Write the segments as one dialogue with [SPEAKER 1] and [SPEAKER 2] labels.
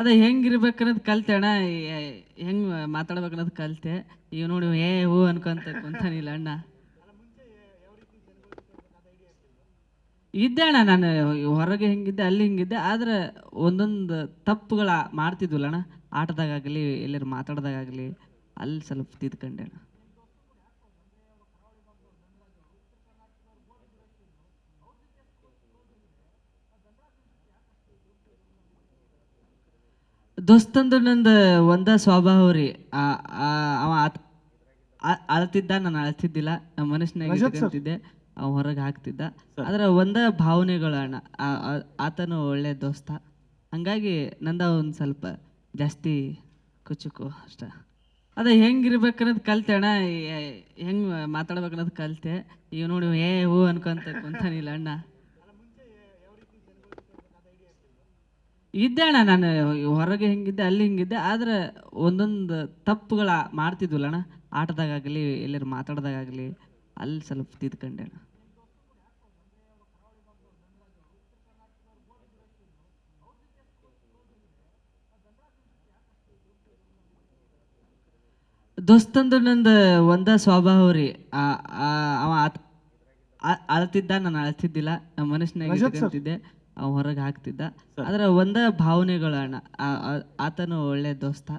[SPEAKER 1] ಅದೇ ಹೆಂಗಿರ್ಬೇಕನ್ನೋದು ಕಲ್ತೆ ಅಣ್ಣ. ಹೆಂಗೆ ಮಾತಾಡ್ಬೇಕನ್ನೋದು ಕಲ್ತೆ. ಈಗ ನೋಡಿ ಹೂ ಅನ್ಕೊಂತ ಕುಂತಾನಿಲ್ಲ ಅಣ್ಣ. ಇದ್ದೆ ಅಣ್ಣ, ನಾನು ಹೊರಗೆ ಹೆಂಗಿದ್ದೆ ಅಲ್ಲಿ ಹಿಂಗಿದ್ದೆ. ಆದ್ರೆ ಒಂದೊಂದು ತಪ್ಪುಗಳ ಮಾಡ್ತಿದ್ವಲ್ಲ ಅಣ್ಣ, ಆಟದಾಗಲಿ ಎಲ್ಲರೂ ಮಾತಾಡ್ದಾಗಲಿ ಅಲ್ಲಿ ಸ್ವಲ್ಪ ತಿದ್ಕೊಂಡೆ ಅಣ್ಣ. ದೋಸ್ತಂದು ನಂದು ಒಂದ ಸ್ವಭಾವ ರೀ. ಅವ ಅಳ್ತಿದ್ದ, ನಾನು ಅಳ್ತಿದ್ದಿಲ್ಲ. ನಮ್ಮ ಮನಸ್ಸಿನಾಗ ಇಟ್ಕೊಂತಿದ್ದೆ, ಅವ ಹೊರಗೆ ಹಾಕ್ತಿದ್ದ. ಆದ್ರೆ ಒಂದ ಭಾವನೆಗಳು ಅಣ್ಣ. ಆತನು ಒಳ್ಳೆ ದೋಸ್ತ. ಹಂಗಾಗಿ ನಂದ ಒಂದು ಸ್ವಲ್ಪ ಜಾಸ್ತಿ ಕುಚುಕು ಅಷ್ಟ. ಅದೇ ಹೆಂಗಿರ್ಬೇಕನ್ನೋದು ಕಲ್ತೆ ಅಣ್ಣ. ಹೆಂಗೆ ಮಾತಾಡ್ಬೇಕನ್ನೋದು ಕಲ್ತೆ. ಈಗ ನೋಡಿ ಹೂ ಅನ್ಕೊಂತ ಕುಂತಾನಿಲ್ಲ ಅಣ್ಣ. ಇದ್ದೆ ಅಣ್ಣ, ನಾನು ಹೊರಗೆ ಹೆಂಗಿದ್ದೆ ಅಲ್ಲಿ ಹಿಂಗಿದ್ದೆ. ಆದ್ರೆ ಒಂದೊಂದು ತಪ್ಪುಗಳ ಮಾಡ್ತಿದ್ವಲ್ಲ ಅಣ್ಣ, ಆಟದಾಗಲಿ ಎಲ್ಲರೂ ಮಾತಾಡ್ದಾಗಲಿ ಅಲ್ಲಿ ಸ್ವಲ್ಪ ತಿದ್ಕೊಂಡೆ ಅಣ್ಣ. ದೋಸ್ತಂದು ನಂದು ಒಂದ ಸ್ವಭಾವ ರೀ. ಅವ ಅಳ್ತಿದ್ದ, ನಾನು ಅಳ್ತಿದ್ದಿಲ್ಲ. ನಮ್ಮ ಮನಸ್ಸಿನಾಗ ಇಟ್ಕೊಂತಿದ್ದೆ, ಅವ ಹೊರಗೆ ಹಾಕ್ತಿದ್ದ. ಆದ್ರೆ ಒಂದ ಭಾವನೆಗಳು ಅಣ್ಣ. ಆತನು ಒಳ್ಳೆ ದೋಸ್ತ.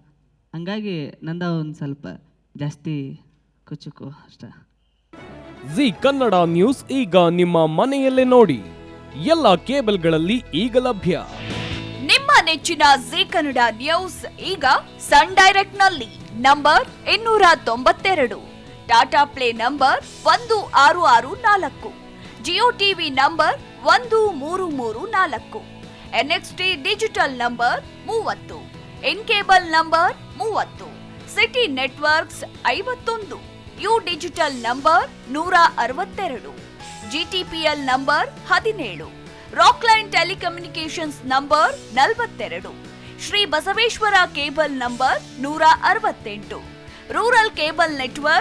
[SPEAKER 1] ಹಂಗಾಗಿ ನಂದ ಒಂದು ಸ್ವಲ್ಪ ಜಾಸ್ತಿ ಕುಚುಕು ಅಷ್ಟ.
[SPEAKER 2] ಜಿ ಕನ್ನಡ ನ್ಯೂಸ್ ಈಗ ನಿಮ್ಮ ಮನೆಯಲ್ಲೇ ನೋಡಿ. ಎಲ್ಲ ಕೇಬಲ್ಗಳಲ್ಲಿ ಈಗ ಲಭ್ಯ.
[SPEAKER 3] ನಿಮ್ಮ ನೆಚ್ಚಿನ ಜಿ ಕನ್ನಡ ನ್ಯೂಸ್ ಈಗ ಸನ್ ಡೈರೆಕ್ಟ್ ನಲ್ಲಿ number 292, Tata play number 1664, Jio TV number 1334, NXT digital number 30, in cable number 30, city networks 51, U digital number 162, GTPL number 17, Rockline telecommunications number 42, Shri Basaveshwara cable number 168, rural cable network